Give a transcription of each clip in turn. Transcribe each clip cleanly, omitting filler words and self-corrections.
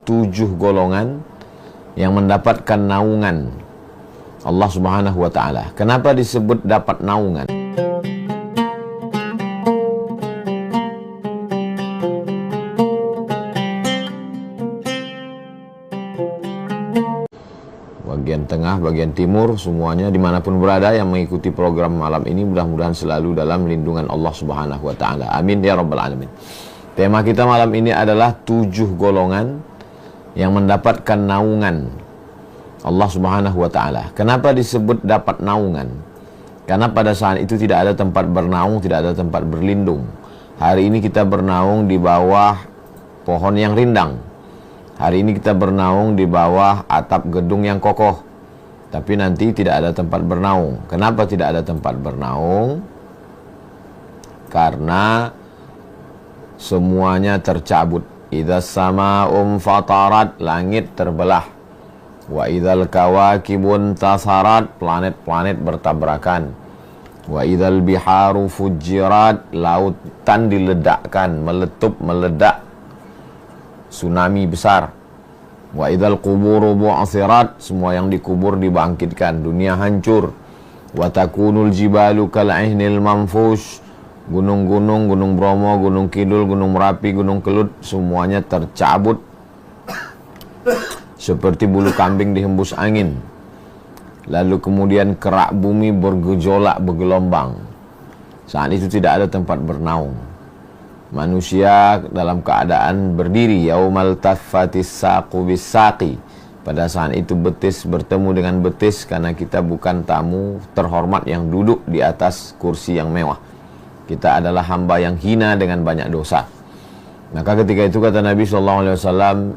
7 golongan yang mendapatkan naungan Allah Subhanahu wa Ta'ala. Kenapa disebut dapat naungan? Bagian tengah, bagian timur, semuanya dimanapun berada yang mengikuti program malam ini, mudah-mudahan selalu dalam lindungan Allah Subhanahu wa Ta'ala. Amin ya rabbal alamin. Tema kita malam ini adalah 7 golongan yang mendapatkan naungan Allah Subhanahu wa Ta'ala. Kenapa disebut dapat naungan? Karena pada saat itu tidak ada tempat bernaung, tidak ada tempat berlindung. Hari ini kita bernaung di bawah pohon yang rindang. Hari ini kita bernaung di bawah atap gedung yang kokoh. Tapi nanti tidak ada tempat bernaung. Kenapa tidak ada tempat bernaung? Karena semuanya tercabut. Idza sama'um fatarat, langit terbelah. Wa idzal kawakibun tasarat, planet-planet bertabrakan. Wa idzal biharu fujirat, lautan diledakkan, meletup, meledak. Tsunami besar. Wa idzal quburu bu'athirat, semua yang dikubur dibangkitkan, dunia hancur. Wa takunul jibalu kal'ihnil manfush, gunung-gunung, Gunung Bromo, Gunung Kidul, Gunung Merapi, Gunung Kelut, semuanya tercabut seperti bulu kambing dihembus angin. Lalu kemudian kerak bumi bergejolak, bergelombang. Saat itu tidak ada tempat bernaung. Manusia dalam keadaan berdiri, yaumal taffatis saqu bis-saqi. Pada saat itu betis bertemu dengan betis, karena kita bukan tamu terhormat yang duduk di atas kursi yang mewah. Kita adalah hamba yang hina dengan banyak dosa. Maka ketika itu kata Nabi SAW,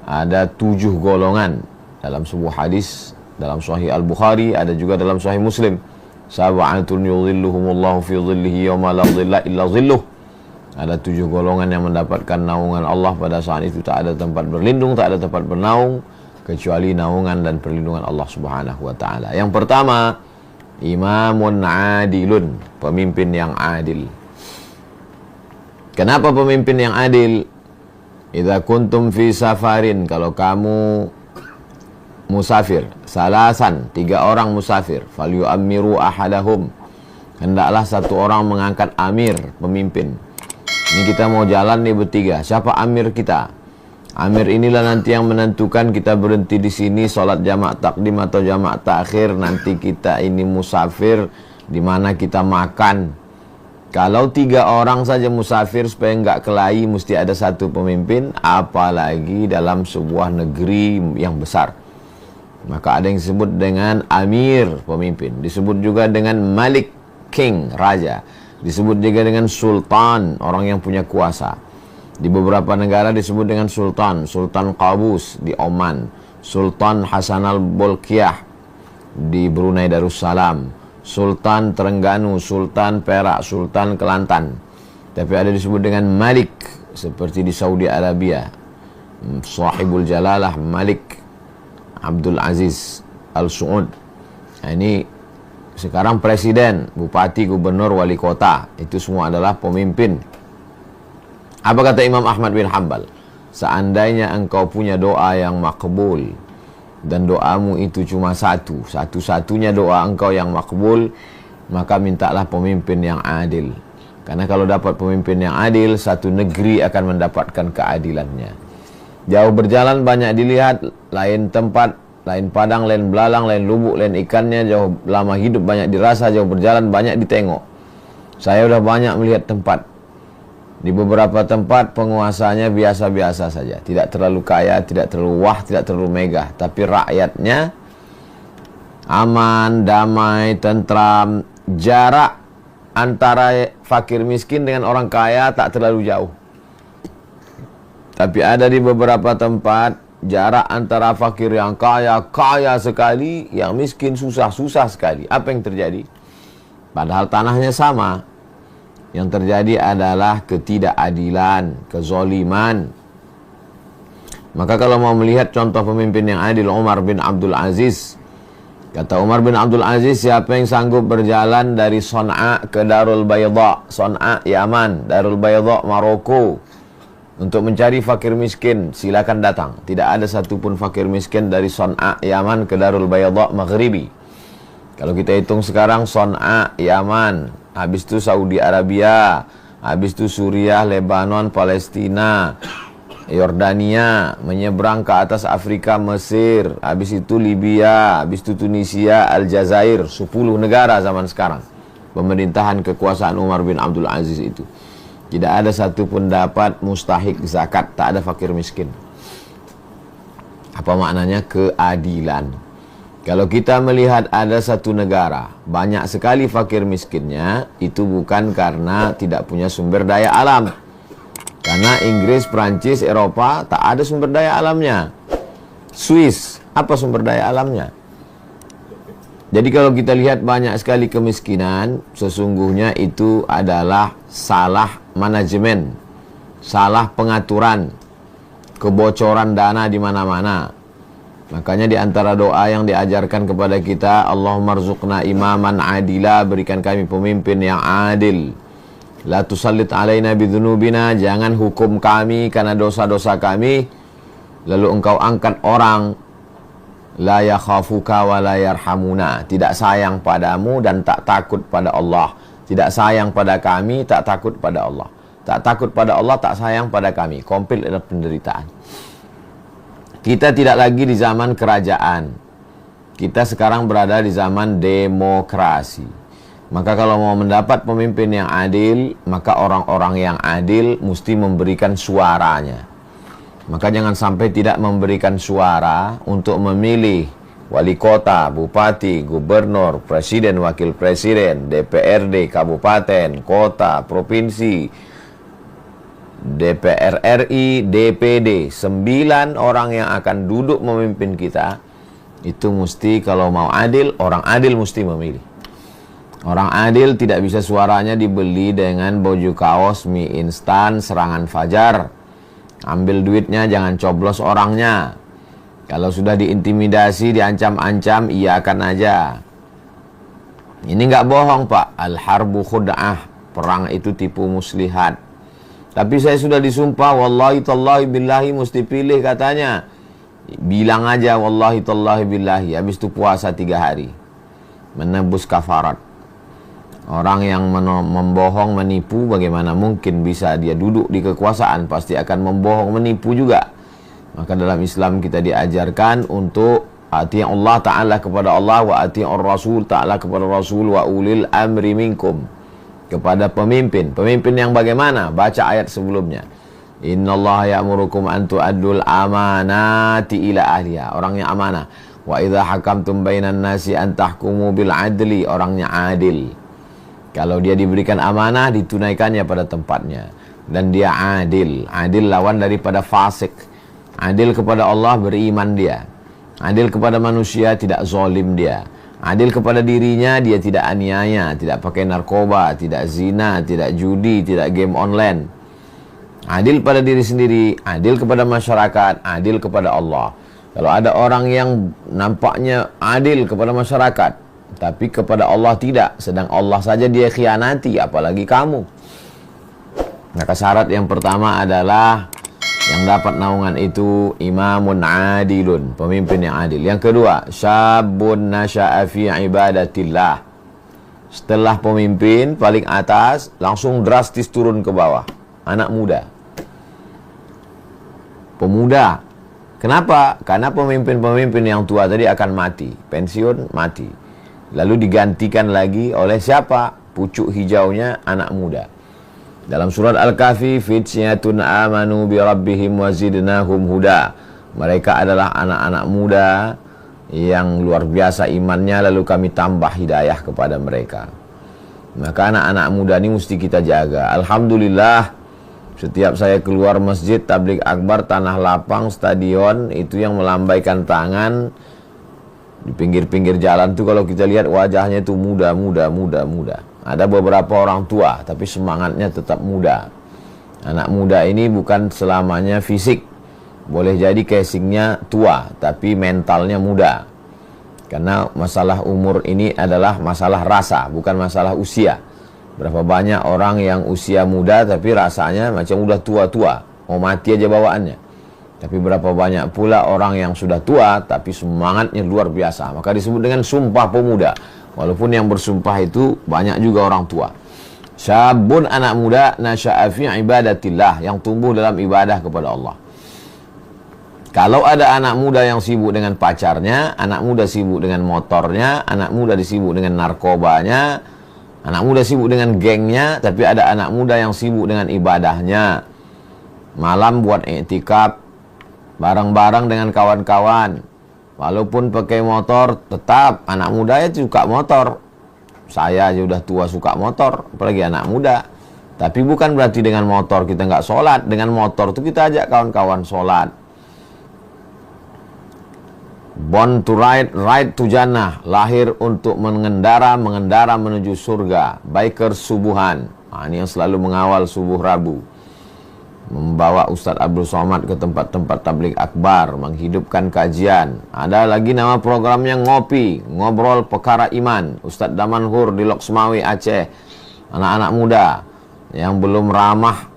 ada 7 golongan dalam sebuah hadis, dalam Sahih Al-Bukhari, ada juga dalam Sahih Muslim. Sab'atun yudhilluhumullahu fi dhillihi yawma la dhilla illa dhilluh. Ada 7 golongan yang mendapatkan naungan Allah pada saat itu. Tak ada tempat berlindung, tak ada tempat bernaung, kecuali naungan dan perlindungan Allah Subhanahu wa Ta'ala. Yang pertama, imamun adilun, pemimpin yang adil. Kenapa pemimpin yang adil? Idza kuntum fi safarin, kalau kamu musafir, salasan, 3 orang musafir, falyu'ammiru ahadahum, hendaklah satu orang mengangkat amir, pemimpin. Ini kita mau jalan nih bertiga, siapa amir kita? Amir inilah nanti yang menentukan kita berhenti di sini sholat jamak takdim atau jamak takhir. Nanti kita ini musafir, di mana kita makan. Kalau 3 orang saja musafir supaya nggak kelahi, mesti ada satu pemimpin, apalagi dalam sebuah negeri yang besar. Maka ada yang disebut dengan amir, pemimpin. Disebut juga dengan malik, king, raja. Disebut juga dengan sultan, orang yang punya kuasa. Di beberapa negara disebut dengan Sultan. Sultan Qabus di Oman, Sultan Hasan al-Bolkiah di Brunei Darussalam, Sultan Terengganu, Sultan Perak, Sultan Kelantan. Tapi ada disebut dengan Malik, seperti di Saudi Arabia, Sahibul Jalalah Malik Abdul Aziz Al-Su'ud. Nah, ini sekarang presiden, bupati, gubernur, wali kota, itu semua adalah pemimpin. Apa kata Imam Ahmad bin Hanbal? Seandainya engkau punya doa yang makbul, dan doamu itu cuma satu-satunya doa engkau yang makbul, maka mintalah pemimpin yang adil. Karena kalau dapat pemimpin yang adil, satu negeri akan mendapatkan keadilannya. Jauh berjalan banyak dilihat, lain tempat, lain padang, lain belalang, lain lubuk, lain ikannya. Jauh lama hidup banyak dirasa, jauh berjalan banyak ditengok. Saya sudah banyak melihat tempat. Di beberapa tempat penguasanya biasa-biasa saja. Tidak terlalu kaya, tidak terlalu wah, tidak terlalu megah. Tapi rakyatnya aman, damai, tentram. Jarak antara fakir miskin dengan orang kaya tak terlalu jauh. Tapi ada di beberapa tempat jarak antara fakir yang kaya, kaya sekali, yang miskin susah, susah sekali. Apa yang terjadi? Padahal tanahnya sama. Yang terjadi adalah ketidakadilan, kezoliman. Maka kalau mau melihat contoh pemimpin yang adil, Umar bin Abdul Aziz. Kata Umar bin Abdul Aziz, siapa yang sanggup berjalan dari Son'a ke Darul Bayda, Son'a Yaman, Darul Bayda Maroko, untuk mencari fakir miskin, silakan datang. Tidak ada satupun fakir miskin dari Son'a, Yaman ke Darul Bayadha, Maghribi. Kalau kita hitung sekarang, Son'a, Yaman, habis itu Saudi Arabia, habis itu Suriah, Lebanon, Palestina, Yordania, menyeberang ke atas Afrika, Mesir, habis itu Libya, habis itu Tunisia, Aljazair, 10 negara zaman sekarang. Pemerintahan kekuasaan Umar bin Abdul Aziz itu. Tidak ada satupun dapat mustahik zakat, tak ada fakir miskin. Apa maknanya? Keadilan. Kalau kita melihat ada satu negara, banyak sekali fakir miskinnya, itu bukan karena tidak punya sumber daya alam. Karena Inggris, Prancis, Eropa tak ada sumber daya alamnya. Swiss, apa sumber daya alamnya? Jadi kalau kita lihat banyak sekali kemiskinan, sesungguhnya itu adalah salah manajemen, salah pengaturan, kebocoran dana di mana-mana. Makanya di antara doa yang diajarkan kepada kita, Allahumma rzuqna imaman adila, berikan kami pemimpin yang adil. La tusallit alaina bidzunubina, jangan hukum kami karena dosa-dosa kami, lalu engkau angkat orang la yakhafuka wa la yarhamuna, tidak sayang padamu dan tak takut pada Allah. Tidak sayang pada kami, tak takut pada Allah. Tak takut pada Allah, tak sayang pada kami. Komplit adalah penderitaan. Kita tidak lagi di zaman kerajaan. Kita sekarang berada di zaman demokrasi. Maka kalau mau mendapat pemimpin yang adil, maka orang-orang yang adil mesti memberikan suaranya. Maka jangan sampai tidak memberikan suara untuk memilih wali kota, bupati, gubernur, presiden, wakil presiden, DPRD, kabupaten, kota, provinsi, DPR RI, DPD. 9 orang yang akan duduk memimpin kita, itu mesti kalau mau adil, orang adil mesti memilih. Orang adil tidak bisa suaranya dibeli dengan baju kaos, mie instan, serangan fajar. Ambil duitnya, jangan coblos orangnya. Kalau sudah diintimidasi, diancam-ancam, iyakan aja. Ini nggak bohong, Pak. Al-harbu khud'ah. Perang itu tipu muslihat. Tapi saya sudah disumpah, wallahi tallahi billahi, mesti pilih katanya. Bilang aja, wallahi tallahi billahi. Habis itu puasa 3 hari. Menebus kafarat. Orang yang membohong, menipu, bagaimana mungkin bisa dia duduk di kekuasaan? Pasti akan membohong, menipu juga. Maka dalam Islam kita diajarkan untuk ati' Allah Ta'ala kepada Allah, wa ati'ur Rasul Ta'ala kepada Rasul, wa ulil amri minkum, kepada pemimpin. Pemimpin yang bagaimana? Baca ayat sebelumnya. Innallaha ya'murukum an tu'addul amanati ila ahliha. Orangnya amanah. Wa idza hakamtum bainan nasi an tahkumu bil adli. Orangnya adil. Kalau dia diberikan amanah, ditunaikannya pada tempatnya. Dan dia adil. Adil lawan daripada fasik. Adil kepada Allah, beriman dia. Adil kepada manusia, tidak zalim dia. Adil kepada dirinya, dia tidak aniaya, tidak pakai narkoba, tidak zina, tidak judi, tidak game online. Adil pada diri sendiri, adil kepada masyarakat, adil kepada Allah. Kalau ada orang yang nampaknya adil kepada masyarakat, tapi kepada Allah tidak, sedang Allah saja dia khianati, apalagi kamu. Maka syarat yang pertama adalah yang dapat naungan itu imamun adilun, pemimpin yang adil. Yang kedua, syabun nasya'a fi ibadatillah. Setelah pemimpin paling atas, langsung drastis turun ke bawah. Anak muda. Pemuda. Kenapa? Karena pemimpin-pemimpin yang tua tadi akan mati, pensiun, mati. Lalu digantikan lagi oleh siapa? Pucuk hijaunya anak muda. Dalam surat Al-Kahfi, fityatun amanu bi rabbihim wa zidnahum huda. Mereka adalah anak-anak muda yang luar biasa imannya, lalu kami tambah hidayah kepada mereka. Maka anak-anak muda ini mesti kita jaga. Alhamdulillah, setiap saya keluar masjid, tabligh akbar, tanah lapang, stadion, itu yang melambaikan tangan di pinggir-pinggir jalan tuh, kalau kita lihat wajahnya itu muda. Ada beberapa orang tua, tapi semangatnya tetap muda. Anak muda ini bukan selamanya fisik. Boleh jadi casingnya tua, tapi mentalnya muda. Karena masalah umur ini adalah masalah rasa, bukan masalah usia. Berapa banyak orang yang usia muda, tapi rasanya macam udah tua-tua. mau mati aja bawaannya. Tapi berapa banyak pula orang yang sudah tua tapi semangatnya luar biasa, maka disebut dengan sumpah pemuda. Walaupun yang bersumpah itu banyak juga orang tua. Syabun, anak muda, nasya'a fi ibadatillah, yang tumbuh dalam ibadah kepada Allah. Kalau ada anak muda yang sibuk dengan pacarnya, anak muda sibuk dengan motornya, anak muda disibuk dengan narkobanya, anak muda sibuk dengan gengnya, tapi ada anak muda yang sibuk dengan ibadahnya. Malam buat iktikaf bareng-bareng dengan kawan-kawan. Walaupun pakai motor, tetap anak muda ya suka motor. Saya aja udah tua suka motor, apalagi anak muda. Tapi bukan berarti dengan motor kita nggak sholat. Dengan motor itu kita ajak kawan-kawan sholat. Born to ride, ride to jannah, lahir untuk mengendara menuju surga. Biker subuhan, ini yang selalu mengawal subuh Rabu, membawa Ustadz Abdul Somad ke tempat-tempat tabligh akbar, menghidupkan kajian. Ada lagi nama programnya Ngopi, Ngobrol Perkara Iman, Ustadz Damanhur di Loksmawi Aceh. Anak-anak muda yang belum ramah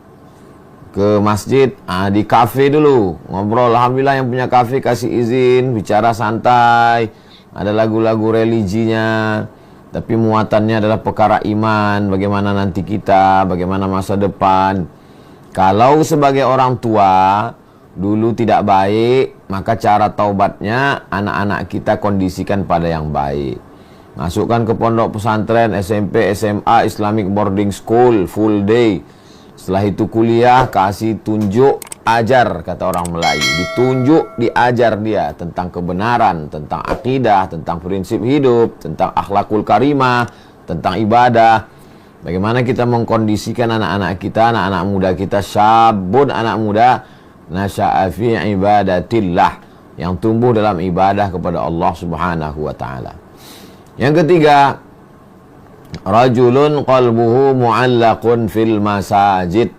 ke masjid, di kafe dulu ngobrol. Alhamdulillah yang punya kafe kasih izin bicara santai, ada lagu-lagu religinya, tapi muatannya adalah perkara iman, bagaimana nanti kita, bagaimana masa depan. Kalau sebagai orang tua dulu tidak baik, maka cara taubatnya anak-anak kita kondisikan pada yang baik. Masukkan ke pondok pesantren, SMP, SMA, Islamic boarding school, full day. Setelah itu kuliah, kasih tunjuk, ajar, kata orang Melayu. Ditunjuk, diajar dia tentang kebenaran, tentang akidah, tentang prinsip hidup, tentang akhlakul karimah, tentang ibadah. Bagaimana kita mengkondisikan anak-anak kita, anak-anak muda kita, syabun, anak muda, nasya'a fi ibadatillah, yang tumbuh dalam ibadah kepada Allah Subhanahu wa ta'ala. Yang ketiga, rajulun qalbuhu mu'allaqun fil masajid,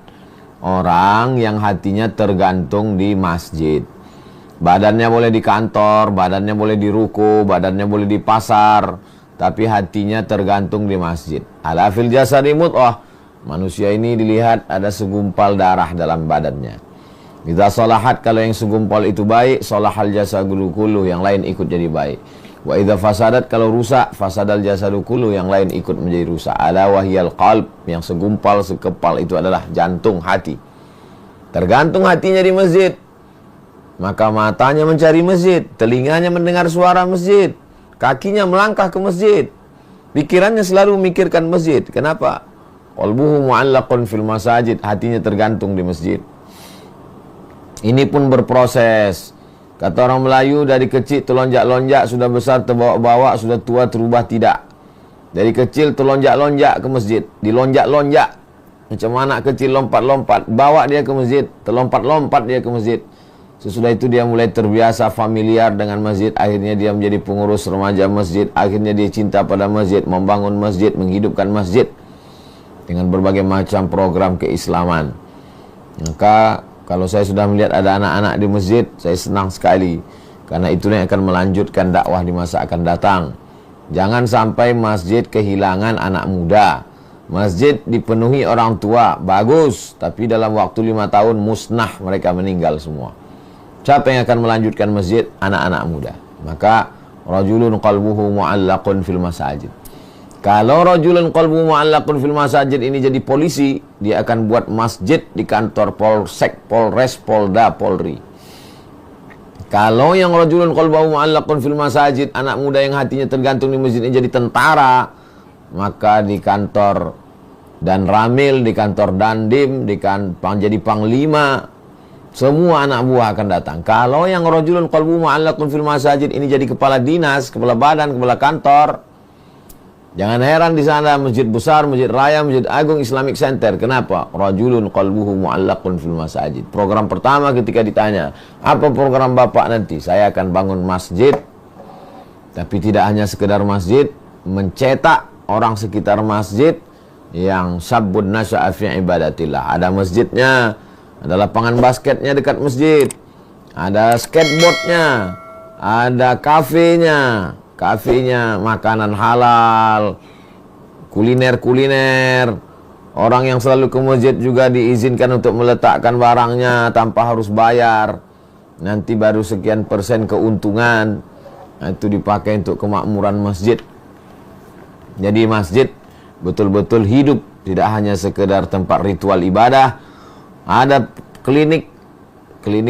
orang yang hatinya tergantung di masjid. Badannya boleh di kantor, badannya boleh di ruko, badannya boleh di pasar, tapi hatinya tergantung di masjid. Ala fil jasadi mudghah, manusia ini dilihat ada segumpal darah dalam badannya. Idza salahat, kalau yang segumpal itu baik, salahal jasadu kullu, yang lain ikut jadi baik. Wa idza fasadat, kalau rusak, fasadal jasadu kullu, yang lain ikut menjadi rusak. Ala wahyal qalb, yang segumpal sekepal itu adalah jantung hati. Tergantung hatinya di masjid, maka matanya mencari masjid, telinganya mendengar suara masjid, kakinya melangkah ke masjid, pikirannya selalu memikirkan masjid. Kenapa? Qalbuhu mu'allaqun fil masajid, hatinya tergantung di masjid. Ini pun berproses. Kata orang Melayu, dari kecil terlonjak-lonjak, sudah besar terbawa-bawa, sudah tua terubah tidak. Dari kecil terlonjak-lonjak ke masjid, dilonjak-lonjak. Macam anak kecil lompat-lompat, bawa dia ke masjid, terlompat-lompat dia ke masjid. Sesudah itu dia mulai terbiasa familiar dengan masjid, akhirnya dia menjadi pengurus remaja masjid, akhirnya dia cinta pada masjid, membangun masjid, menghidupkan masjid dengan berbagai macam program keislaman. Maka kalau saya sudah melihat ada anak-anak di masjid, saya senang sekali, karena itulah yang akan melanjutkan dakwah di masa akan datang. Jangan sampai masjid kehilangan anak muda. Masjid dipenuhi orang tua, bagus, tapi dalam waktu 5 tahun musnah, mereka meninggal semua. Siapa yang akan melanjutkan masjid? Anak-anak muda. Maka rajulun qalbuhu mu'allaqun fil masajid. Kalau rajulun qalbuhu mu'allaqun fil masajid ini jadi polisi, dia akan buat masjid di kantor Polsek, Polres, Polda, Polri. Kalau yang rajulun qalbuhu mu'allaqun fil masajid, anak muda yang hatinya tergantung di masjid ini jadi tentara, maka di kantor dan Ramil, di kantor Dandim, di kantor jadi panglima, semua anak buah akan datang. Kalau yang rajulun qalbuhu mu'allaqun fil masajid ini jadi kepala dinas, kepala badan, kepala kantor, jangan heran di sana masjid besar, masjid raya, masjid agung, Islamic Center. Kenapa? Rajulun qalbuhu mu'allaqun fil masajid. Program pertama ketika ditanya, apa program Bapak nanti? Saya akan bangun masjid. Tapi tidak hanya sekedar masjid, mencetak orang sekitar masjid yang sabbun nasya'a fi ibadatillah. Ada masjidnya, ada lapangan basketnya dekat masjid, ada skateboardnya, ada kafenya, makanan halal, kuliner-kuliner, Orang yang selalu ke masjid juga diizinkan untuk meletakkan barangnya tanpa harus bayar. Nanti baru sekian persen keuntungan. Nah, itu dipakai untuk kemakmuran masjid. Jadi masjid betul-betul hidup, tidak hanya sekedar tempat ritual ibadah. Ada klinik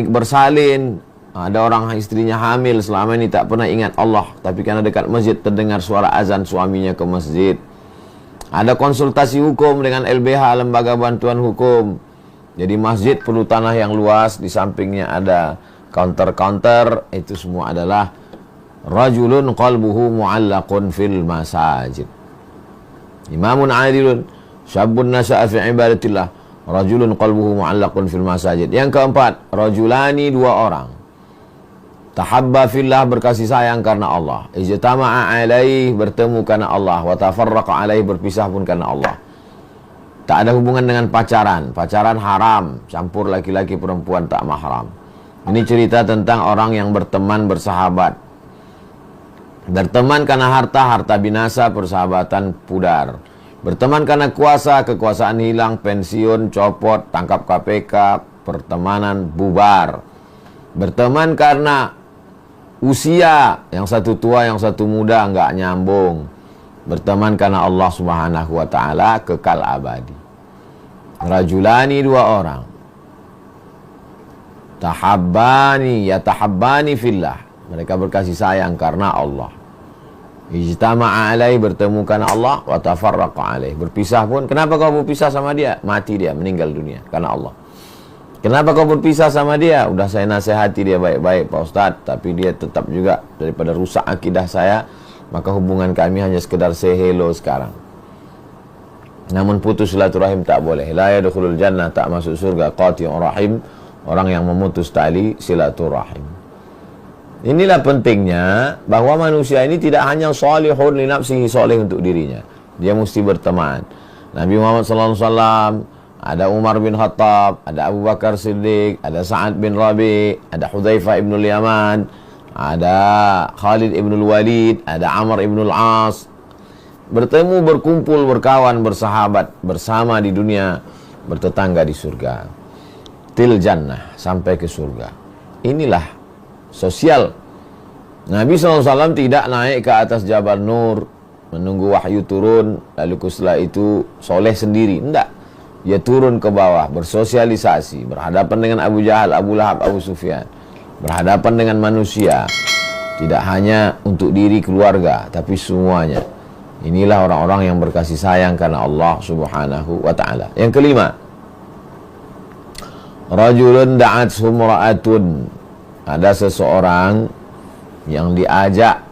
bersalin. Ada orang istrinya hamil, selama ini tak pernah ingat Allah, tapi karena dekat masjid terdengar suara azan suaminya ke masjid. Ada konsultasi hukum dengan LBH, Lembaga Bantuan Hukum. Jadi masjid perlu tanah yang luas, di sampingnya ada counter-counter. Itu semua adalah rajulun qalbuhu mu'allaqun fil masajid. Imamun adilun syabun nasya'a fi ibadatillah, rajulun qalbuhu mu'allaqun fil masajid. Yang keempat, rajulani, dua orang. Tahabba fillah, berkasih sayang karena Allah. Ijtama'a alaih, bertemu karena Allah. Wa tafarraqa alaih, berpisah pun karena Allah. Tak ada hubungan dengan pacaran. Pacaran haram, campur laki-laki perempuan tak mahram. Ini cerita tentang orang yang berteman, bersahabat. Berteman karena harta, harta binasa, persahabatan pudar. Berteman karena kuasa, kekuasaan hilang, pensiun, copot, tangkap KPK, pertemanan bubar. Berteman karena usia, yang satu tua, yang satu muda, enggak nyambung. Berteman karena Allah Subhanahu wa ta'ala, kekal abadi. Rajulani, dua orang. Tahabbani, yatahabbani fillah, mereka berkasih sayang karena Allah. Ijtama'a alaih, bertemu karena Allah. Wa tafarraqa alaih, berpisah pun. Kenapa kau berpisah sama dia? Mati dia, meninggal dunia karena Allah. Kenapa kau berpisah sama dia? Udah saya nasihati dia baik-baik Pak Ustadz, tapi dia tetap juga, daripada rusak akidah saya, maka hubungan kami hanya sekedar say hello sekarang. Namun putus silaturahim tak boleh. La yadkhulul jannah, tak masuk surga qati'ur rahim, orang yang memutus tali silaturahim. Inilah pentingnya bahwa manusia ini tidak hanya salihun li nafsihi, salih untuk dirinya. Dia mesti berteman. Nabi Muhammad SAW, ada Umar bin Khattab, ada Abu Bakar Siddiq, ada Sa'ad bin Rabi, ada Hudzaifah ibn Yaman, ada Khalid ibn Walid, ada Amr ibn As. Bertemu, berkumpul, berkawan, bersahabat bersama di dunia, bertetangga di surga. Til jannah, sampai ke surga. Inilah sosial. Nabi SAW tidak naik ke atas Jabal Nur menunggu wahyu turun, lalu setelah itu soleh sendiri. Tidak. Dia turun ke bawah, bersosialisasi, berhadapan dengan Abu Jahal, Abu Lahab, Abu Sufyan, berhadapan dengan manusia. Tidak hanya untuk diri keluarga, tapi semuanya. Inilah orang-orang yang berkasih sayang karena Allah Subhanahu wa ta'ala. Yang kelima, rajulun da'athu imra'atun, ada seseorang yang diajak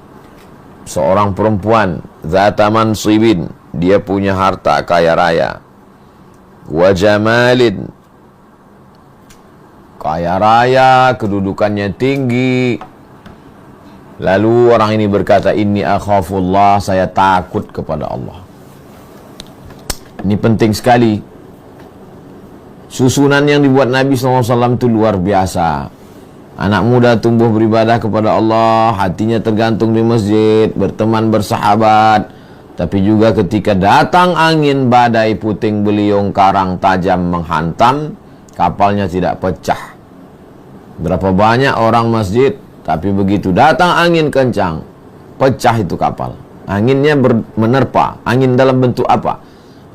seorang perempuan, zata mansibin, dia punya harta kaya raya, wa jamalin, kaya raya, kedudukannya tinggi. Lalu orang ini berkata, inni akhafullah, saya takut kepada Allah. Ini penting sekali. Susunan yang dibuat Nabi SAW itu luar biasa. Anak muda tumbuh beribadah kepada Allah, hatinya tergantung di masjid, berteman, bersahabat. Tapi juga ketika datang angin, badai, puting beliung, karang tajam menghantam, kapalnya tidak pecah. Berapa banyak orang masjid, tapi begitu datang angin kencang, pecah itu kapal. Anginnya menerpa. Angin dalam bentuk apa?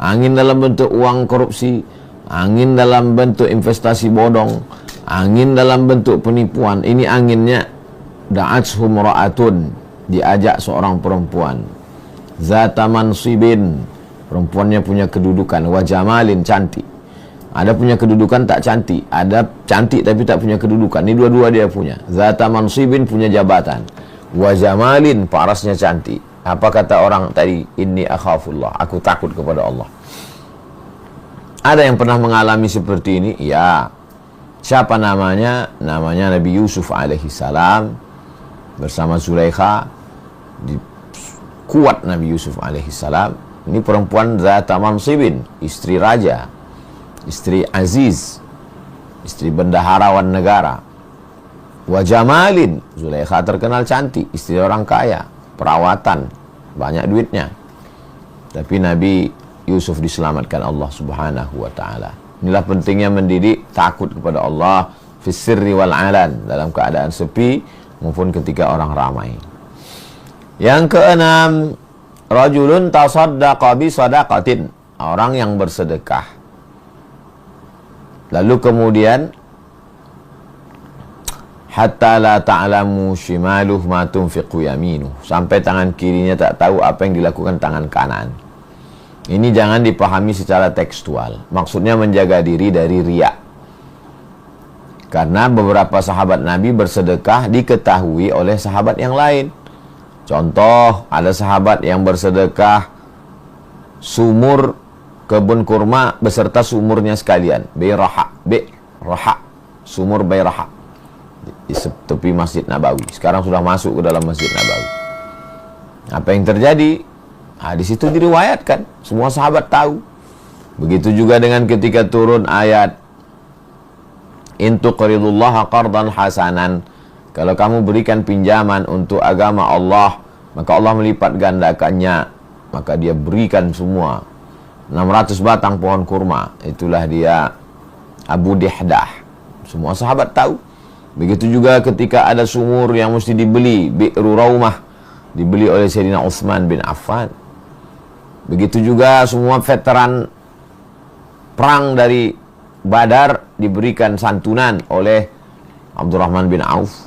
Angin dalam bentuk uang korupsi, angin dalam bentuk investasi bodong, angin dalam bentuk penipuan. Ini anginnya. Da'athu imra'atun, diajak seorang perempuan, zata mansibin, perempuannya punya kedudukan, wa jamalin, cantik. Ada punya kedudukan tak cantik, ada cantik tapi tak punya kedudukan. Ini dua-dua dia punya. Zata mansibin, punya jabatan, wa jamalin, parasnya cantik. Apa kata orang tadi? Inni akhafullah, aku takut kepada Allah. Ada yang pernah mengalami seperti ini? Ya. Siapa namanya? Namanya Nabi Yusuf alaihi salam bersama Zulaikha. Kuat Nabi Yusuf alaihi salam. Ini perempuan zata mansibin, istri raja, istri aziz, istri bendaharawan negara. Wa jamalin, Zulaikha terkenal cantik, istri orang kaya, perawatan, banyak duitnya. Tapi Nabi Yusuf diselamatkan Allah Subhanahu wa taala. Inilah pentingnya mendidik takut kepada Allah fis sirri wal alan, dalam keadaan sepi maupun ketika orang ramai. Yang keenam, rajulun tasaddaqa bi sadaqatin, orang yang bersedekah. Lalu kemudian hatta la ta'lamu shimaluh ma tunfiqu yaminuh, sampai tangan kirinya tak tahu apa yang dilakukan tangan kanan. Ini jangan dipahami secara tekstual. Maksudnya menjaga diri dari riya. Karena beberapa sahabat Nabi bersedekah diketahui oleh sahabat yang lain. Contoh, ada sahabat yang bersedekah sumur kebun kurma beserta sumurnya sekalian. Bayraha, sumur Bayraha di tepi Masjid Nabawi. Sekarang sudah masuk ke dalam Masjid Nabawi. Apa yang terjadi? Di situ diriwayatkan, semua sahabat tahu. Begitu juga dengan ketika turun ayat in tuqridullaha qardan hasanan, kalau kamu berikan pinjaman untuk agama Allah, maka Allah melipat gandakannya. Maka dia berikan semua 600 batang pohon kurma. Itulah dia Abu Dihdah. Semua sahabat tahu. Begitu juga ketika ada sumur yang mesti dibeli, Bi'ru Raumah, dibeli oleh Sayyidina Utsman bin Affan. Begitu juga semua veteran perang dari Badar diberikan santunan oleh Abdurrahman bin Auf.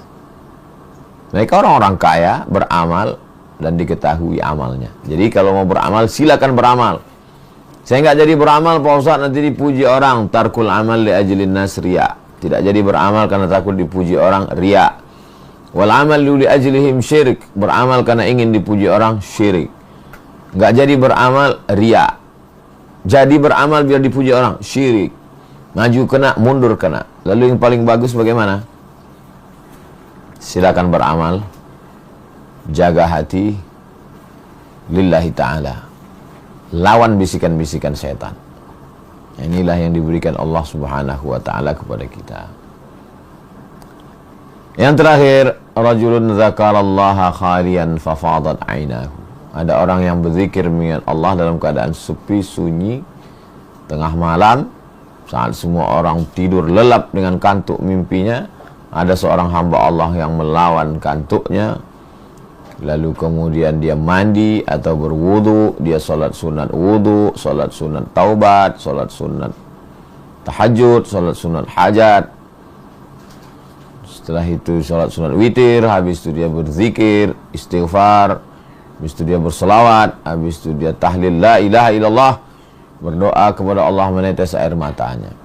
Mereka orang-orang kaya, beramal, dan diketahui amalnya. Jadi kalau mau beramal, silakan beramal. Saya nggak jadi beramal, Pak Ustaz, nanti dipuji orang. Tarkul amal li ajlin nas riya. Tidak jadi beramal karena takut dipuji orang, riya. Wal amal li ajlihim syirik. Beramal karena ingin dipuji orang, syirik. Nggak jadi beramal, riya. Jadi beramal biar dipuji orang, syirik. Maju kena, mundur kena. Lalu yang paling bagus bagaimana? Silakan beramal, jaga hati lillahi ta'ala, lawan bisikan-bisikan setan. Inilah yang diberikan Allah Subhanahu wa ta'ala kepada kita. Yang terakhir, rajulun zakarallaha khalian fafadat ainahu. Ada orang yang berzikir mengingat Allah dalam keadaan sepi, sunyi, tengah malam, saat semua orang tidur lelap dengan kantuk mimpinya. Ada seorang hamba Allah yang melawan kantuknya, lalu kemudian dia mandi atau berwudu, dia sholat sunat wudu, sholat sunat taubat, sholat sunat tahajud, sholat sunat hajat. Setelah itu sholat sunat witir, habis itu dia berzikir, istighfar, habis itu dia berselawat, habis itu dia tahlil la ilaha illallah, berdoa kepada Allah, menetes air matanya.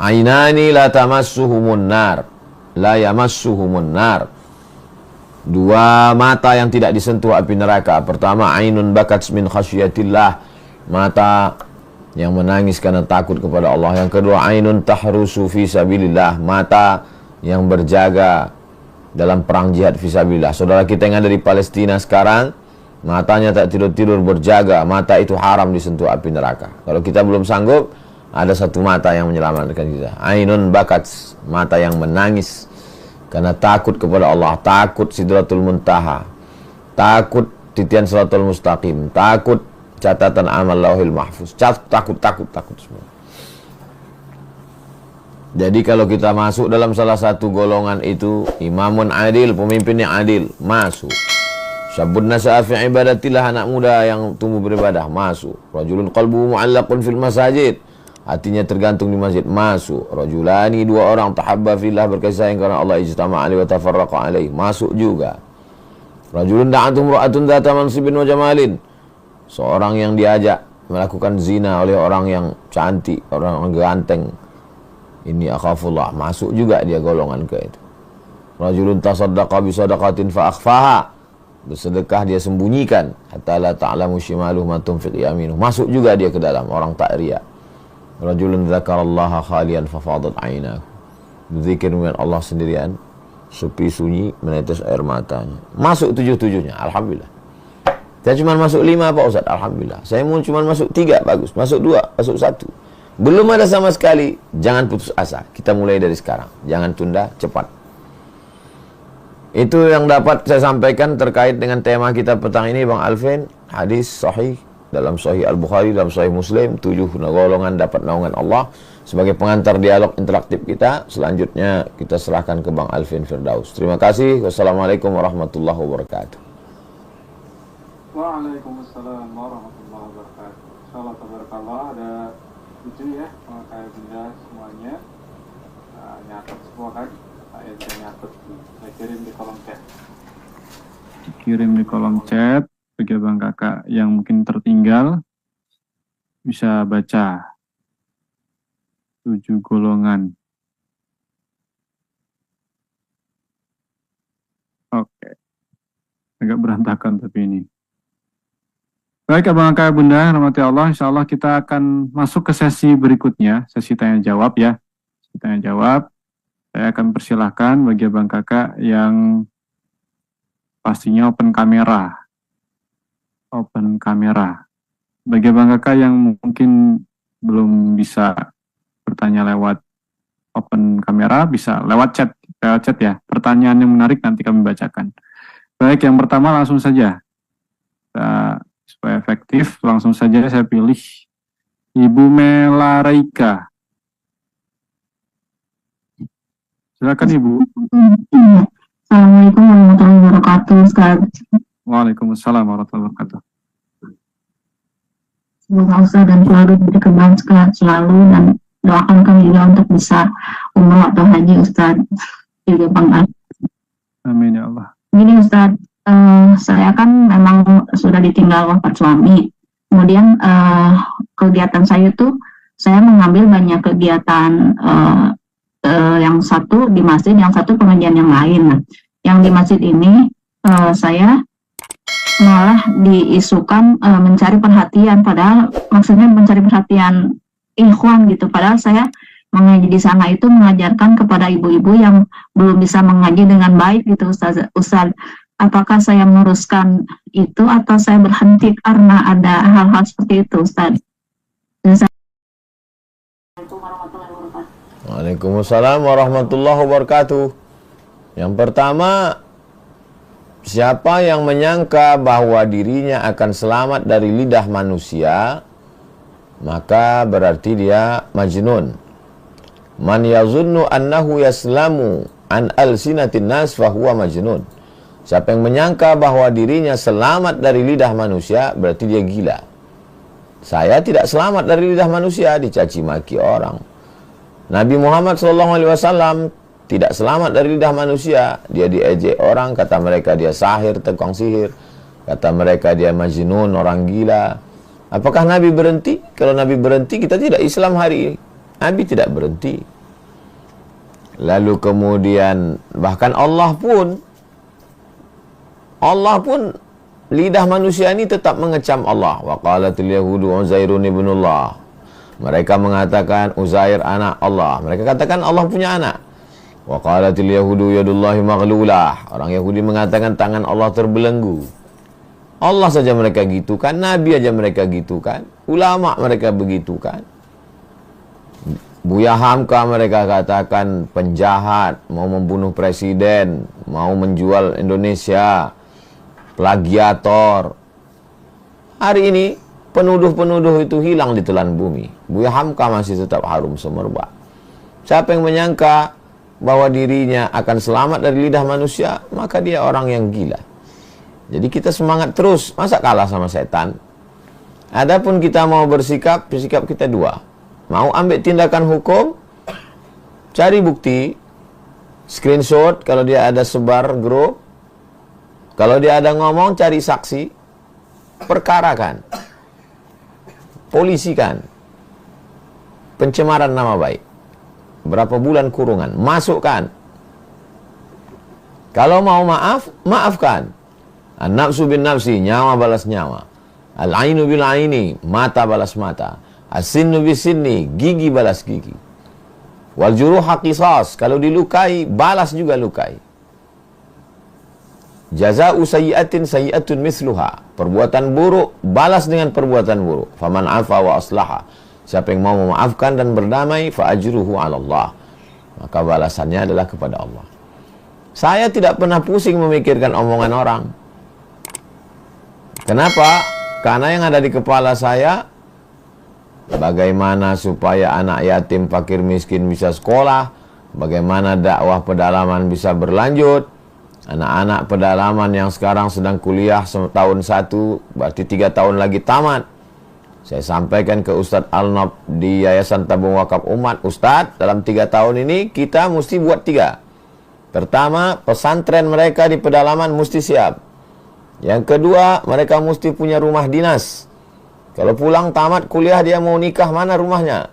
Ainani la tamassuhumun nar, la yamassuhumun nar. Dua mata yang tidak disentuh api neraka. Pertama, ainun bakat min khasyiatillah, mata yang menangis karena takut kepada Allah. Yang kedua, ainun tahrusu fi sabilillah, mata yang berjaga dalam perang jihad fisabilillah. Saudara kita yang ada di Palestina sekarang, matanya tak tidur-tidur berjaga, mata itu haram disentuh api neraka. Kalau kita belum sanggup, ada satu mata yang menyelamatkan kita. Ainun bakat, mata yang menangis karena takut kepada Allah, takut Sidratul Muntaha, takut titian Shiratal Mustaqim, takut catatan amal Lauhil Mahfuz, takut semua. Jadi kalau kita masuk dalam salah satu golongan itu, imamun adil, pemimpin yang adil, masuk. Syabun nasa'a fi ibadatillah, anak muda yang tumbuh beribadah, masuk. Rajulun qalbuhu mu'allaqun fil masajid, hatinya tergantung di masjid, masuk. Rajulani, dua orang, tahabba fillah, berkasih sayang karena Allah, ijtama' alaihi wa tafarraqa alaihi, masuk juga. Rajulun da'atum ra'atun dhata mansibin wa jamalin, seorang yang diajak melakukan zina oleh orang yang cantik, orang ganteng, ini akhafullah, masuk juga dia golongan ke itu. Rajulun tasaddaqa bi sadaqatin fa akhfaha, bersedekah dia sembunyikan, hatta la ta'lamu shimaluhu ma tunfiq yaminuh, masuk juga dia ke dalam, orang tak riya. Rajulun dzakarallaha khalian fa fadat ainahu, berzikir dengan Allah sendirian, sepi sunyi, menetes air matanya, masuk tujuh-tujuhnya, alhamdulillah. Saya cuma masuk 5 Pak Ustaz, alhamdulillah. Saya mau cuma masuk 3, bagus. Masuk 2, masuk 1. Belum ada sama sekali, jangan putus asa. Kita mulai dari sekarang, jangan tunda, cepat. Itu yang dapat saya sampaikan terkait dengan tema kita petang ini, Bang Alvin. Hadis sahih dalam Sahih Al-Bukhari, dalam Sahih Muslim, 7 golongan dapat naungan Allah. Sebagai pengantar dialog interaktif kita, selanjutnya kita serahkan ke Bang Alvin Firdaus. Terima kasih. Wassalamualaikum warahmatullahi wabarakatuh. Waalaikumsalam warahmatullahi wabarakatuh. Insyaallah tabarakallah ada lucu ya kayak bunda semuanya. Nyatet semua kan, saya juga nyatet, saya kirim di kolom chat. Kirim di kolom chat bagi abang kakak yang mungkin tertinggal bisa baca 7 golongan. Oke, agak berantakan tapi ini. Baik abang kakak bunda, rahmati Allah, insya Allah kita akan masuk ke sesi berikutnya, sesi tanya jawab ya. Tanya jawab, saya akan persilahkan bagi abang kakak yang pastinya open kamera. Open kamera. Bagi abang kakak yang mungkin belum bisa bertanya lewat open kamera, bisa lewat chat ya. Pertanyaan yang menarik nanti kami bacakan. Baik, yang pertama langsung saja. Supaya efektif, langsung saja saya pilih Ibu Melareika. Silakan Ibu. Assalamualaikum warahmatullahi wabarakatuh, Ustaz. Waalaikumsalam warahmatullahi wabarakatuh. Semoga Ustaz dan keluarga diberi sehat selalu dan doakan kami juga untuk bisa umrah atau haji Ustaz. Juga Bang Al. Amin ya Allah. Gini Ustaz, saya kan memang sudah ditinggal wafat suami. Kemudian kegiatan saya tuh, saya mengambil banyak kegiatan yang satu di masjid, yang satu pengajian yang lain. Nah, yang di masjid ini saya malah diisukan mencari perhatian, padahal maksudnya mencari perhatian ikhwan gitu. Padahal saya mengaji di sana itu mengajarkan kepada ibu-ibu yang belum bisa mengaji dengan baik gitu Ustaz. Apakah saya meneruskan itu atau saya berhenti karena ada hal-hal seperti itu Ustaz? Waalaikumsalam warahmatullahi wabarakatuh. Yang pertama, siapa yang menyangka bahwa dirinya akan selamat dari lidah manusia, maka berarti dia majnun. Man yazunnu annahu yaslamu an alsinatin nas fahuwa majnun. Siapa yang menyangka bahwa dirinya selamat dari lidah manusia, berarti dia gila. Saya tidak selamat dari lidah manusia, dicaci maki orang. Nabi Muhammad SAW tidak selamat dari lidah manusia. Dia diejek orang, kata mereka dia sahir, tukang sihir. Kata mereka dia majnun, orang gila. Apakah Nabi berhenti? Kalau Nabi berhenti, kita tidak Islam hari ini. Nabi tidak berhenti. Lalu kemudian, bahkan Allah pun lidah manusia ini tetap mengecam Allah. Wa qalatil yahudu Uzairun ibnullah. Mereka mengatakan Uzair anak Allah. Mereka katakan Allah punya anak. Wa qalatil yahudu yadullahi maghlulah. Orang Yahudi mengatakan tangan Allah terbelenggu. Allah saja mereka gitukan, Nabi aja mereka gitukan, ulama mereka begitukan. Buya Hamka mereka katakan penjahat, mau membunuh presiden, mau menjual Indonesia, plagiator. Hari ini penuduh-penuduh itu hilang di telan bumi. Buya Hamka masih tetap harum semerbak. Siapa yang menyangka bahwa dirinya akan selamat dari lidah manusia, maka dia orang yang gila. Jadi kita semangat terus, masa kalah sama setan? Adapun kita mau bersikap, sikap kita dua. Mau ambil tindakan hukum, cari bukti, screenshot kalau dia ada sebar grup, kalau dia ada ngomong, cari saksi, perkarakan, polisikan, pencemaran nama baik, berapa bulan kurungan, masukkan. Kalau mau maaf, maafkan. An-nafsu bin nafsi, nyawa balas nyawa. Al-ainu bil aini, mata balas mata. As-sinnu bis sinni, gigi balas gigi. Wal juruha qisas, kalau dilukai, balas juga lukai. Jaza'u sayyi'atin sayyi'atun misluha. Perbuatan buruk, balas dengan perbuatan buruk. Faman afa wa aslaha. Siapa yang mau memaafkan dan berdamai, fa ajruhu 'ala Allah. Maka balasannya adalah kepada Allah. Saya tidak pernah pusing memikirkan omongan orang. Kenapa? Karena yang ada di kepala saya, bagaimana supaya anak yatim, fakir, miskin bisa sekolah, bagaimana dakwah pedalaman bisa berlanjut, anak-anak pedalaman yang sekarang sedang kuliah tahun 1, berarti 3 tahun lagi tamat. Saya sampaikan ke Ustadz Al-Nob di Yayasan Tabung Wakaf Umat, Ustadz, dalam 3 tahun ini kita mesti buat 3. Pertama, pesantren mereka di pedalaman mesti siap. Yang kedua, mereka mesti punya rumah dinas. Kalau pulang tamat kuliah dia mau nikah, mana rumahnya?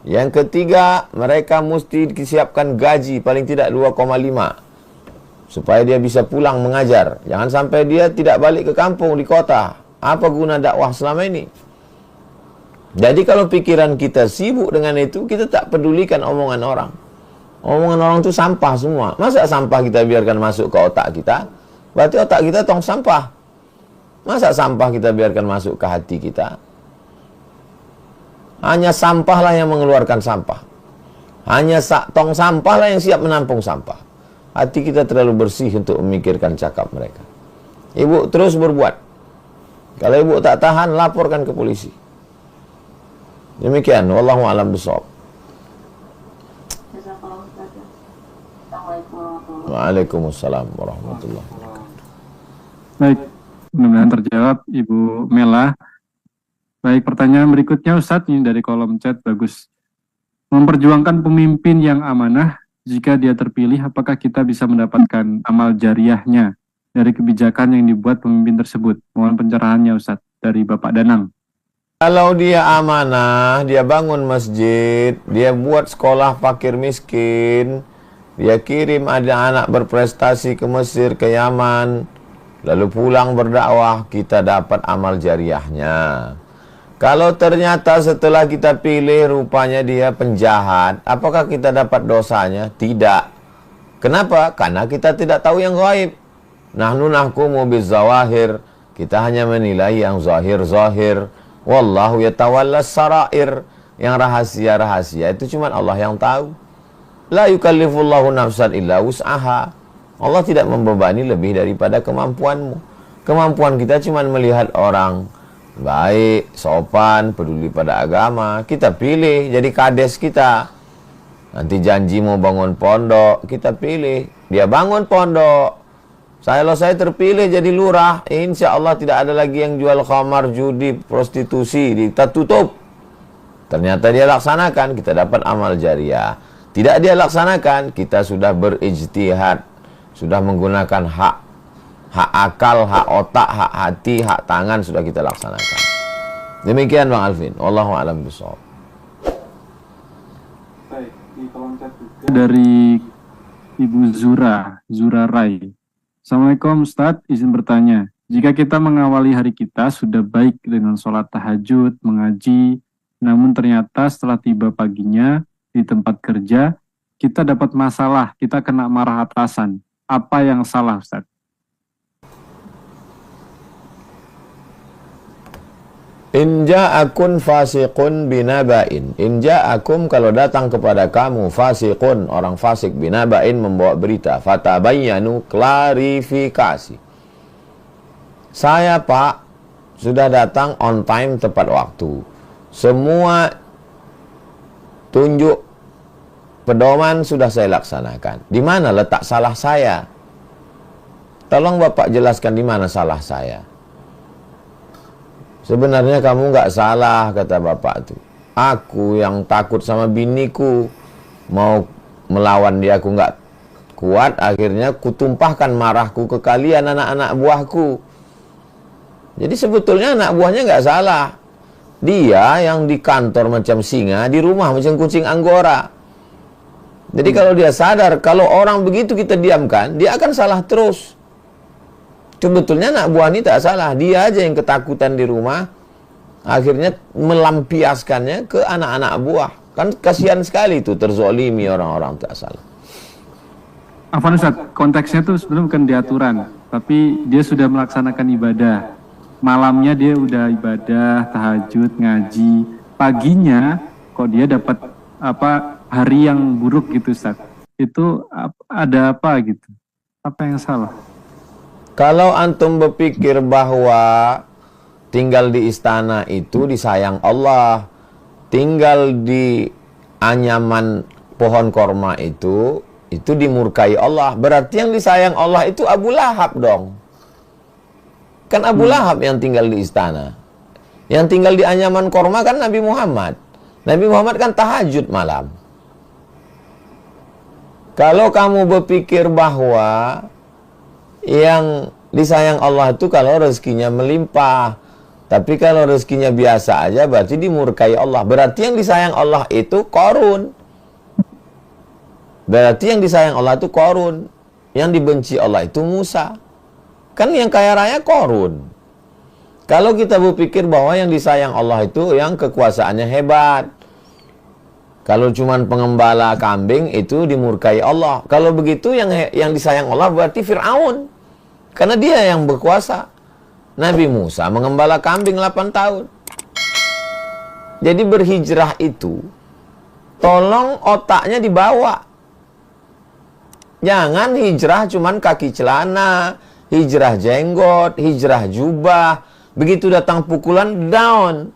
Yang ketiga, mereka mesti disiapkan gaji paling tidak 2,5 supaya dia bisa pulang mengajar. Jangan sampai dia tidak balik ke kampung di kota. Apa guna dakwah selama ini? Jadi kalau pikiran kita sibuk dengan itu, kita tak pedulikan omongan orang. Omongan orang itu sampah semua. Masa sampah kita biarkan masuk ke otak kita? Berarti otak kita tong sampah. Masa sampah kita biarkan masuk ke hati kita? Hanya sampahlah yang mengeluarkan sampah. Hanya tong sampahlah yang siap menampung sampah. Hati kita terlalu bersih untuk memikirkan cakap mereka. Ibu terus berbuat. Kalau ibu tak tahan, laporkan ke polisi. Demikian, wallahu a'lam bishawab. Waalaikumsalam warahmatullahi wabarakatuh. Baik, mudah-mudahan terjawab Ibu Mela. Baik, pertanyaan berikutnya Ustadz, ini dari kolom chat, bagus. Memperjuangkan pemimpin yang amanah, jika dia terpilih, apakah kita bisa mendapatkan amal jariahnya dari kebijakan yang dibuat pemimpin tersebut? Mohon pencerahannya Ustadz, dari Bapak Danang. Kalau dia amanah, dia bangun masjid, dia buat sekolah fakir miskin, dia kirim ada anak berprestasi ke Mesir, ke Yaman, lalu pulang berdakwah, kita dapat amal jariahnya. Kalau ternyata setelah kita pilih rupanya dia penjahat, apakah kita dapat dosanya? Tidak. Kenapa? Karena kita tidak tahu yang gaib. Nahnu nahkumu bizawahir. Kita hanya menilai yang zahir-zahir. Wallahu yatawallas sarair. Yang rahasia-rahasia itu cuma Allah yang tahu. La yukallifullahu nafsan illa wus'aha. Allah tidak membebani lebih daripada kemampuanmu. Kemampuan kita cuma melihat orang baik, sopan, peduli pada agama. Kita pilih jadi kades kita. Nanti janji mau bangun pondok, kita pilih. Dia bangun pondok. Kalau saya terpilih jadi lurah, insya Allah tidak ada lagi yang jual khamar, judi, prostitusi. Kita tutup. Ternyata dia laksanakan, kita dapat amal jariah. Tidak dia laksanakan, kita sudah berijtihad, sudah menggunakan hak akal, hak otak, hak hati, hak tangan sudah kita laksanakan. Demikian Bang Alvin. Wallahu a'lam bishawab. Baik, di kolom chat juga dari Ibu Zura Rai. Assalamualaikum Ustadz, izin bertanya. Jika kita mengawali hari kita sudah baik dengan sholat tahajud, mengaji, namun ternyata setelah tiba paginya di tempat kerja, kita dapat masalah, kita kena marah atasan. Apa yang salah Ustadz? In ja'akum fasiqun binaba'in. In ja'akum, kalau datang kepada kamu fasiqun, orang fasik, binaba'in, membawa berita, fatabayyanu, klarifikasi. Saya Pak sudah datang on time, tepat waktu. Semua tunjuk pedoman sudah saya laksanakan. Di mana letak salah saya? Tolong Bapak jelaskan di mana salah saya. Sebenarnya kamu nggak salah, kata bapak itu. Aku yang takut sama biniku, mau melawan dia aku nggak kuat, akhirnya kutumpahkan marahku ke kalian anak-anak buahku. Jadi sebetulnya anak buahnya nggak salah. Dia yang di kantor macam singa, di rumah macam kucing anggora. Jadi kalau dia sadar, kalau orang begitu kita diamkan, dia akan salah terus. Sebetulnya anak buah ini tak salah, dia aja yang ketakutan di rumah, akhirnya melampiaskannya ke anak-anak buah. Kan kasihan sekali itu, terzolimi orang-orang tak salah. Afwan Ustaz, konteksnya tuh sebenarnya bukan di aturan, tapi dia sudah melaksanakan ibadah. Malamnya dia udah ibadah, tahajud, ngaji. Paginya kok dia dapat hari yang buruk gitu Ustaz. Itu ada apa gitu? Apa yang salah? Kalau antum berpikir bahwa tinggal di istana itu disayang Allah, tinggal di anyaman pohon korma itu dimurkai Allah. Berarti yang disayang Allah itu Abu Lahab dong. Kan Abu Lahab yang tinggal di istana. Yang tinggal di anyaman korma kan Nabi Muhammad. Nabi Muhammad kan tahajud malam. Kalau kamu berpikir bahwa yang disayang Allah itu kalau rezekinya melimpah, tapi kalau rezekinya biasa aja berarti dimurkai Allah. Berarti yang disayang Allah itu Qarun. Berarti yang disayang Allah itu Qarun. Yang dibenci Allah itu Musa. Kan yang kaya raya Qarun. Kalau kita berpikir bahwa yang disayang Allah itu yang kekuasaannya hebat. Kalau cuman pengembala kambing itu dimurkai Allah. Kalau begitu yang disayang Allah berarti Fir'aun. Karena dia yang berkuasa. Nabi Musa mengembala kambing 8 tahun. Jadi berhijrah itu tolong otaknya dibawa. Jangan hijrah cuman kaki celana, hijrah jenggot, hijrah jubah. Begitu datang pukulan, down.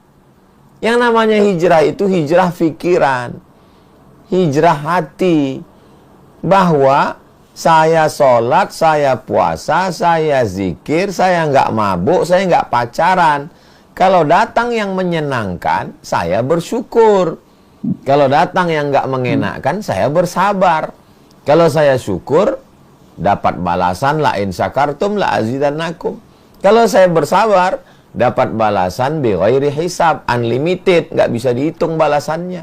Yang namanya hijrah itu hijrah pikiran, hijrah hati. Bahwa saya sholat, saya puasa, saya zikir, saya nggak mabuk, saya nggak pacaran. Kalau datang yang menyenangkan, saya bersyukur. Kalau datang yang nggak mengenakan, saya bersabar. Kalau saya syukur, dapat balasan la in syakartum la azidannakum. Kalau saya bersabar, dapat balasan bi ghairi hisab, unlimited, nggak bisa dihitung balasannya.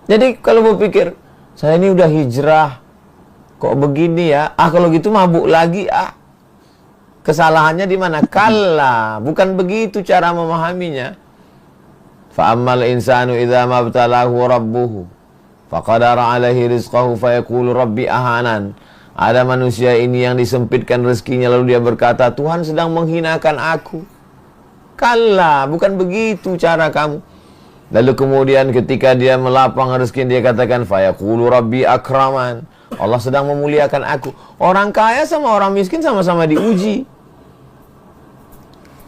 Jadi kalau berpikir, saya ini udah hijrah, kok begini ya? Kalau gitu mabuk lagi Kesalahannya di mana? Kalla, bukan begitu cara memahaminya. Fa ammal insanu idza mabtalahu rabbuhu faqadara alaihi rizqahu fayaqulu rabbi ahanan. Ada manusia ini yang disempitkan rezekinya lalu dia berkata, Tuhan sedang menghinakan aku. Kalla, bukan begitu cara kamu. Lalu kemudian ketika dia melapang rezeki dia katakan fayaqulu rabbi akraman. Allah sedang memuliakan aku. Orang kaya sama orang miskin sama-sama diuji.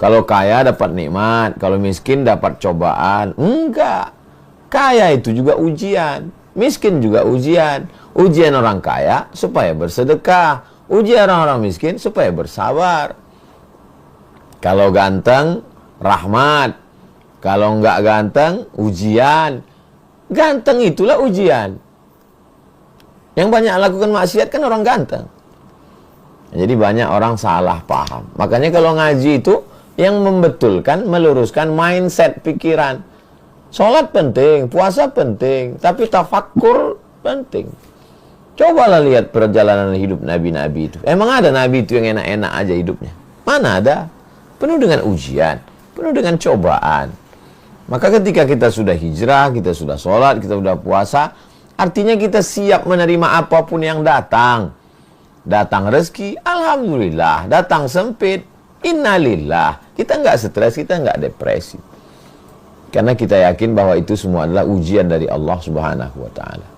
Kalau kaya dapat nikmat, kalau miskin dapat cobaan. Enggak. Kaya itu juga ujian, miskin juga ujian. Ujian orang kaya supaya bersedekah, ujian orang miskin supaya bersabar. Kalau ganteng, rahmat. Kalau enggak ganteng, ujian. Ganteng itulah ujian. Yang banyak lakukan maksiat kan orang ganteng. Jadi banyak orang salah paham. Makanya kalau ngaji itu yang membetulkan, meluruskan mindset pikiran. Sholat penting, puasa penting, tapi tafakkur penting. Cobalah lihat perjalanan hidup nabi-nabi itu. Emang ada nabi itu yang enak-enak aja hidupnya? Mana ada? Penuh dengan ujian, penuh dengan cobaan. Maka ketika kita sudah hijrah, kita sudah sholat, kita sudah puasa, artinya kita siap menerima apapun yang datang. Datang rezeki, alhamdulillah. Datang sempit, innalillah. Kita nggak stres, kita nggak depresi. Karena kita yakin bahwa itu semua adalah ujian dari Allah Subhanahu wa ta'ala.